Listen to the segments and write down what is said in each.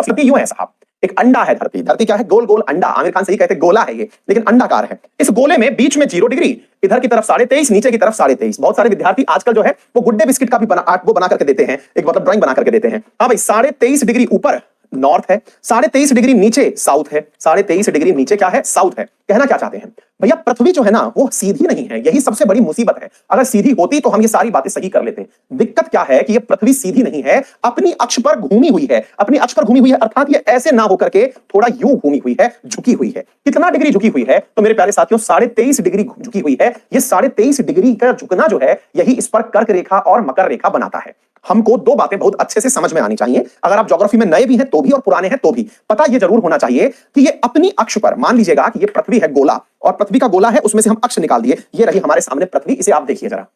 धरती यूं है साहब, एक अंडा है धरती। धरती क्या है? गोल गोल अंडा। आमिर खान सही कहते गोला है ये, लेकिन अंडाकार है। इस गोले में बीच में 0 डिग्री, इधर की तरफ 23.5, नीचे की तरफ 23.5। बहुत सारे विद्यार्थी आजकल जो है वो गुड्डे बिस्किट का भी बना करके देते हैं, एक मतलब ड्राइंग बना करके देते हैं। हाँ भाई, 23.5 डिग्री ऊपर नॉर्थ है, 23.5 डिग्री नीचे साउथ है, 23.5 डिग्री नीचे क्या है? साउथ है। कहना क्या चाहते हैं भैया? पृथ्वी जो है ना वो सीधी नहीं है, यही सबसे बड़ी मुसीबत है। अगर सीधी होती तो हम ये सारी बातें सही कर लेते। दिक्कत क्या है कि ये पृथ्वी सीधी नहीं है, अपनी अक्ष पर घूमी हुई है। अपनी अक्ष पर घूमी हुई है अर्थात ये ऐसे ना होकर के थोड़ा यूं घूमी हुई है, झुकी हुई है। कितना डिग्री झुकी हुई है? तो मेरे प्यारे साथियों 23.5 डिग्री झुकी हुई है। ये 23.5 डिग्री का झुकना जो है यही इस पर कर्क रेखा और मकर रेखा बनाता है। हमको दो बातें बहुत अच्छे से समझ में आनी चाहिए। अगर आप ज्योग्राफी में नए भी हैं तो भी और पुराने हैं तो भी पता यह जरूर होना चाहिए कि ये अपनी अक्ष पर, मान लीजिएगा कि ये पृथ्वी है गोला और पृथ्वी का गोला है, उसमें से हम अक्ष निकाल दिए, ये रही हमारे सामने पृथ्वी। इसे आप देखिए जरा।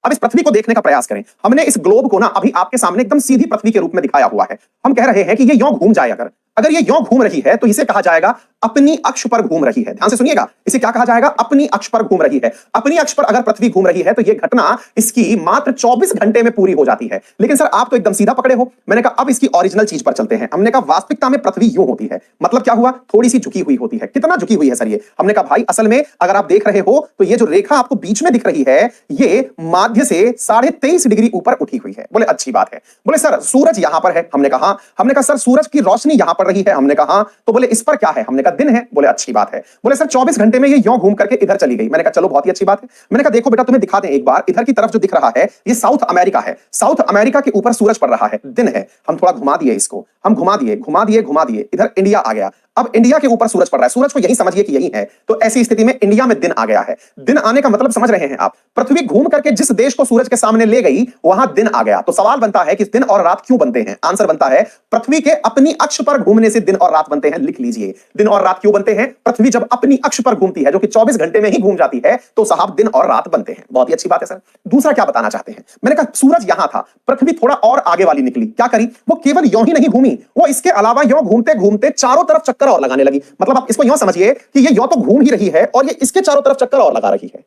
अब इस पृथ्वी को देखने का प्रयास करें। हमने इस ग्लोब को ना अभी आपके सामने एकदम सीधी पृथ्वी के रूप में दिखाया हुआ है। हम कह रहे हैं कि ये यों घूम जाए। अगर ये यों घूम रही है तो इसे कहा जाएगा अपनी अक्ष पर घूम रही है। ध्यान से सुनिएगा, इसे क्या कहा जाएगा? अपनी अक्ष पर घूम रही है। अपनी अक्ष पर अगर पृथ्वी घूम रही है तो यह घटना इसकी मात्र 24 घंटे में पूरी हो जाती है। लेकिन सर आप तो एकदम सीधा पकड़े हो। मैंने कहा अब इसकी ओरिजिनल चीज पर चलते हैं। हमने कहा वास्तविकता में पृथ्वी यूं होती है। मतलब क्या हुआ? थोड़ी सी झुकी हुई होती है। कितना झुकी हुई है सर ये? हमने कहा भाई असल में अगर आप देख रहे हो तो ये जो रेखा आपको बीच में दिख रही है ये माध्य से 23.5 डिग्री ऊपर उठी हुई है। बोले अच्छी बात है। बोले सर सूरज यहां पर है। हमने कहा सर सूरज की रोशनी यहां पर रही है। हमने कहा तो बोले इस पर क्या है? हमने कहा दिन है। बोले अच्छी बात है। बोले सर 24 घंटे में ये यों घूम करके इधर चली गई। मैंने कहा चलो बहुत ही अच्छी बात है। मैंने कहा देखो बेटा तुम्हें दिखा दें एक बार, इधर की तरफ जो दिख रहा है ये साउथ अमेरिका है। साउथ अमेरिका के ऊपर सूरज पड़ रहा है, दिन है। हम थोड़ा घुमा दिए इसको, हम घुमा दिए, इधर इंडिया आ गया। अब इंडिया के ऊपर सूरज पड़ रहा है, सूरज को यही समझिए कि यही है। तो ऐसी स्थिति में इंडिया में दिन आ गया है। दिन आने का मतलब समझ रहे हैं आप? पृथ्वी घूम करके जिस देश को सूरज के सामने ले गई वहां दिन आ गया। तो सवाल बनता है कि दिन और रात क्यों बनते हैं? आंसर बनता है पृथ्वी के अपनी अक्ष पर घूमने से दिन और रात बनते हैं। लिख लीजिए, दिन और रात क्यों बनते हैं? पृथ्वी जब अपनी अक्ष पर घूमती है, जो कि 24 घंटे में ही घूम जाती है, तो साहब दिन और रात बनते हैं। बहुत ही अच्छी बात है सर। दूसरा क्या बताना चाहते हैं? मैंने कहा सूरज यहां था, पृथ्वी थोड़ा और आगे वाली निकली। क्या करी? वो केवल यों ही नहीं घूमी, वो इसके अलावा यों घूमते घूमते चारों तरफ चक्कर और लगाने लगी। मतलब आप इसको यों समझिए कि ये यों तो घूम ही रही है और ये इसके चारों तरफ चक्कर और लगा रही है।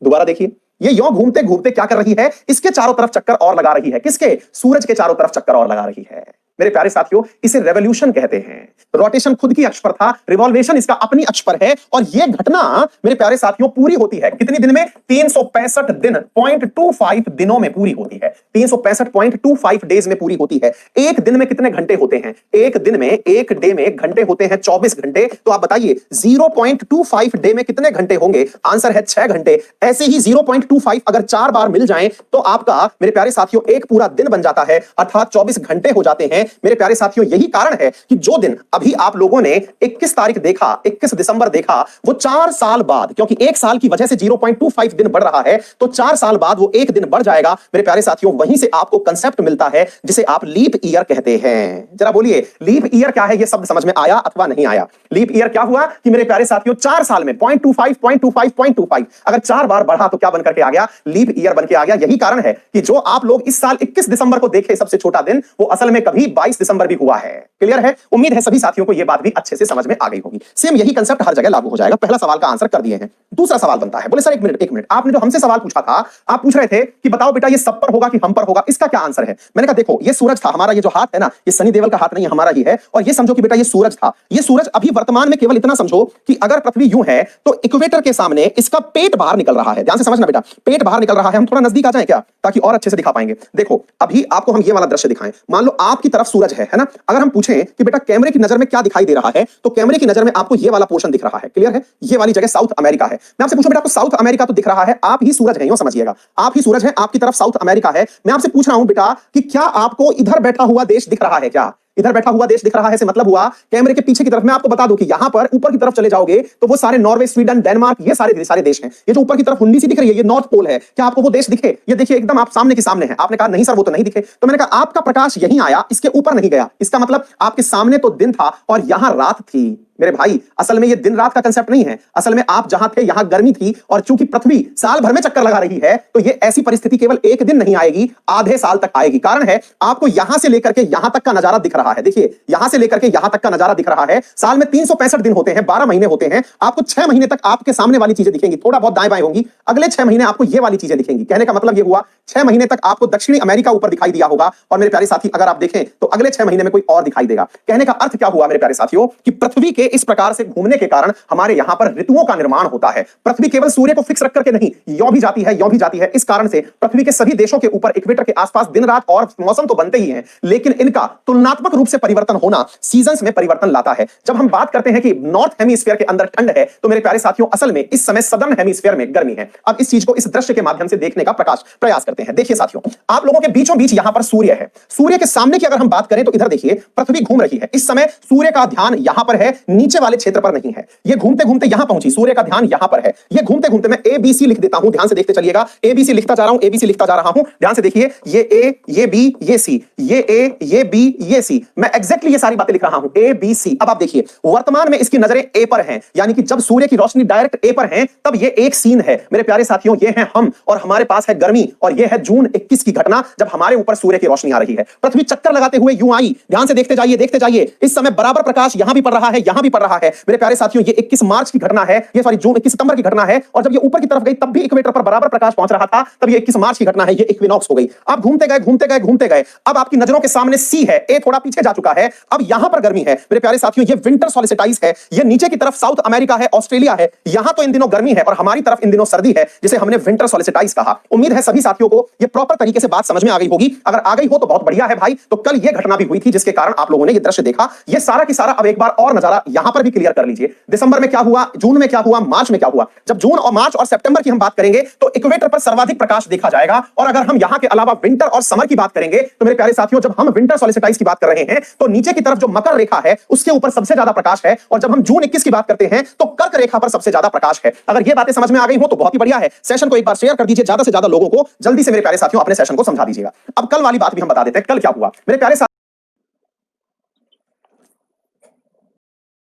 दोबारा देखिए, ये यों घूमते घूमते क्या कर रही है? इसके चारों तरफ चक्कर और लगा रही है। किसके? सूरज के चारों तरफ चक्कर और लगा रही है। मेरे प्यारे साथियों इसे रेवोल्यूशन कहते हैं। रोटेशन खुद की अक्ष पर था, रिवॉल्वेशन इसका अपनी अक्ष पर है। और यह घटना मेरे प्यारे साथियों पूरी होती है कितने दिन में? 365 दिन, 0.25 दिनों में पूरी होती है। 365.25 डेज में पूरी होती है। एक दिन में कितने घंटे होते हैं? एक दिन में, एक डे में घंटे होते हैं 24 घंटे। तो आप बताइए 0.25 डे में कितने घंटे होंगे? आंसर है 6 घंटे। ऐसे ही 0.25 अगर 4 बार मिल जाएं तो आपका मेरे प्यारे साथियों एक पूरा दिन बन जाता है, अर्थात 24 घंटे हो जाते हैं। मेरे प्यारे साथियों यही कारण है कि जो दिन अभी आप लोगों ने 21 तारीख देखा, 21 दिसंबर देखा, वो 4 साल बाद, क्योंकि एक साल की वजह से 0.25 दिन बढ़ रहा है, तो 4 साल बाद वो एक दिन बढ़ जाएगा। मेरे प्यारे साथियों वहीं से आपको कंसेप्ट मिलता है जिसे आप लीप ईयर कहते हैं। जरा बोलिए लीप ईयर क्या है? ये शब्द समझ में आया अथवा नहीं आया? लीप ईयर क्या हुआ कि मेरे प्यारे साथियों 4 साल में 0.25 अगर 4 बार बढ़ा तो क्या बनकर के आ गया? लीप ईयर बन के आ गया। यही कारण है कि जो आप लोग इस साल 21 दिसंबर को देखे सबसे छोटा दिन, वो असल में कभी 22 दिसंबर भी हुआ है। क्लियर है? उम्मीद है सभी साथियों को यह बात भी अच्छे से समझ में आ गई होगी। सेम यही कंसेप्ट हर जगह लागू हो जाएगा। पहला सवाल का आंसर कर दिए हैं। दूसरा सवाल बनता है, बोले सर एक मिनट, आपने जो हमसे सवाल पूछा था, आप पूछ रहे थे कि बताओ बेटा ये सब पर होगा कि हम पर होगा, इसका क्या आंसर है? मैंने कहा देखो ये सूरज था हमारा, ये जो हाथ है ना ये सनी देओल का हाथ नहीं है, हमारा ही है। और ये समझो कि बेटा ये सूरज था। ये सूरज अभी वर्तमान में केवल इतना समझो कि अगर पृथ्वी यूं है तो इक्वेटर के सामने इसका पेट बाहर निकल रहा है। ध्यान से समझना बेटा, पेट बाहर निकल रहा है। हम थोड़ा नजदीक आ जाएं क्या, ताकि और अच्छे से दिखा पाएंगे। देखो अभी आपको हम ये वाला दृश्य दिखाएं। मान लो आपकी तरफ सूरज है ना? अगर हम पूछें कि बेटा कैमरे की नजर में क्या दिखाई दे रहा है, तो कैमरे की नजर में आपको ये वाला पोर्शन दिख रहा है। क्लियर है? ये वाली जगह साउथ अमेरिका है। मैं आपसे पूछूं बेटा आपको साउथ अमेरिका तो दिख रहा है, आप ही सूरज हैं, यूं समझिएगा आप ही सूरज हैं, आपकी तरफ साउथ अमेरिका है। मैं आपसे पूछ रहा हूं बेटा कि क्या आपको इधर बैठा हुआ देश दिख रहा है? क्या इधर बैठा हुआ देश दिख रहा है? से मतलब हुआ कैमरे के पीछे की तरफ। मैं आपको बता दूं कि यहां पर ऊपर की तरफ चले जाओगे तो वो सारे नॉर्वे, स्वीडन, डेनमार्क, ये सारे देश हैं। ये जो ऊपर की तरफ हुंडी सी दिख रही है ये नॉर्थ पोल है। क्या आपको वो देश दिखे? ये देखिए एकदम आप सामने के सामने है। आपने कहा नहीं सर वो तो नहीं दिखे। तो मैंने कहा आपका प्रकाश यहीं आया, इसके ऊपर नहीं गया। इसका मतलब आपके सामने तो दिन था और यहां रात थी। मेरे भाई असल में ये दिन रात का कंसेप्ट नहीं है। असल में आप जहां थे यहां गर्मी थी, और चूंकि पृथ्वी साल भर में चक्कर लगा रही है तो ये ऐसी परिस्थिति केवल एक दिन नहीं आएगी, आधे साल तक आएगी। कारण है आपको यहां से लेकर के यहां तक का नजारा दिख रहा है। देखिए यहां से लेकर के यहां तक का नजारा दिख रहा है। साल में 365 दिन होते हैं, 12 महीने होते हैं। आपको 6 महीने तक आपके सामने वाली चीजें दिखेंगी, थोड़ा बहुत दाएं बाएं होंगी। अगले 6 महीने आपको ये वाली चीजें दिखेंगी। कहने का मतलब ये हुआ 6 महीने तक आपको दक्षिणी अमेरिका ऊपर दिखाई दिया होगा, और मेरे प्यारे साथी अगर आप देखें तो अगले 6 महीने में कोई और दिखाई देगा। कहने का अर्थ क्या हुआ मेरे प्यारे साथियों कि पृथ्वी के इस प्रकार से घूमने के कारण हमारे यहां पर ऋतुओं का निर्माण होता है। पृथ्वी केवल सूर्य को फिक्स रख करके नहीं, यों भी जाती है, यों भी जाती है। इस कारण से पृथ्वी के सभी देशों के ऊपर इक्वेटर के आसपास दिन रात और मौसम तो बनते ही हैं, लेकिन इनका तुलनात्मक रूप से परिवर्तन होना सीजन्स में परिवर्तन लाता है। जब हम बात करते हैं कि नॉर्थ हेमिस्फीयर के अंदर ठंड है, तो मेरे प्यारे साथियों असल में इस समय सदर्न हेमिस्फीयर में गर्मी है। अब इस चीज को इस दृश्य के माध्यम से देखने का प्रयास करते हैं। देखिए साथियों, आप लोगों के बीचों बीच यहां पर सूर्य है। सूर्य के सामने की अगर हम बात करें तो इधर देखिए पृथ्वी घूम रही है। इस समय सूर्य का ध्यान यहां पर है, नीचे वाले क्षेत्र पर नहीं है। ये घूमते घूमते यहां पहुंची, सूर्य का ध्यान यहां पर है। ये घूमते घूमते मैं ABC लिख देता हूं, ध्यान से देखते चलिएगा। ABC लिखता जा रहा हूं, ABC लिखता जा रहा हूं, ध्यान से देखिए। ये A, ये B, ये C, ये A, ये B, ये C। मैं एग्जैक्टली ये सारी बातें लिख रहा हूं, A, B, C। अब आप देखिए वर्तमान में इसकी नजरें A पर हैं, यानी कि जब सूर्य की रोशनी डायरेक्ट A पर है तब ये एक सीन है। मेरे प्यारे साथियों ये है हम, और हमारे पास है गर्मी, और ये है जून 21 की घटना जब हमारे ऊपर सूर्य की रोशनी आ रही है। पृथ्वी चक्कर लगाते हुए यूं आई, ध्यान से देखते जाइए, देखते जाइए। इस समय बराबर प्रकाश यहां भी पड़ रहा है, यहां भी पड़ रहा है। मेरे प्यारे साथियों ये 21 मार्च की घटना है, ये सॉरी जून 21 सितंबर की घटना है, और जब ये ऊपर की तरफ गई तब भी इक्वेटर पर बराबर प्रकाश पहुंच रहा था, तब ये 21 मार्च की घटना है, ये इक्विनॉक्स हो गई। अब घूमते गए घूमते गए घूमते गए, अब आपकी नजरों के सामने सी है, ए थोड़ा पीछे जा चुका है, अब यहां पर गर्मी है। मेरे प्यारे साथियों ये विंटर सॉलिसिटाइज है, ये नीचे की तरफ साउथ अमेरिका है, ऑस्ट्रेलिया है। यहां तो इन दिनों गर्मी है और हमारी तरफ इन दिनों सर्दी है, जिसे हमने विंटर सॉलिसिटाइज कहा। उम्मीद है सभी साथियों को ये प्रॉपर तरीके से बात समझ में आ गई होगी। अगर आ गई हो तो बहुत बढ़िया है भाई। तो कल ये घटना भी हुई थी जिसके कारण आप लोगों ने ये दृश्य देखा। ये सारा की सारा अब एक बार और नजारा यहां पर भी क्लियर कर लीजिए। दिसंबर में क्या हुआ, जून में क्या हुआ, मार्च में क्या हुआ। जब जून और मार्च और सितंबर की हम बात करेंगे तो इक्वेटर पर सर्वाधिक प्रकाश देखा जाएगा। और अगर हम यहां के अलावा विंटर और समर की बात करेंगे तो मेरे प्यारे साथियों जब हम विंटर सॉलिसिटाइज की बात कर रहे हैं तो नीचे की तरफ जो मकर रेखा है उसके ऊपर सबसे ज्यादा प्रकाश है, और जब हम जून 21 की बात करते हैं तो कर्क रेखा पर सबसे ज्यादा प्रकाश है। अगर ये बातें समझ में आ गई हो तो बहुत ही बढ़िया है। सेशन को एक बार शेयर कर दीजिए, ज्यादा से ज्यादा लोगों को जल्दी से मेरे प्यारे साथियों अपने सेशन को समझा दीजिएगा। अब कल वाली बात भी हम बता देते हैं, कल क्या हुआ मेरे प्यारे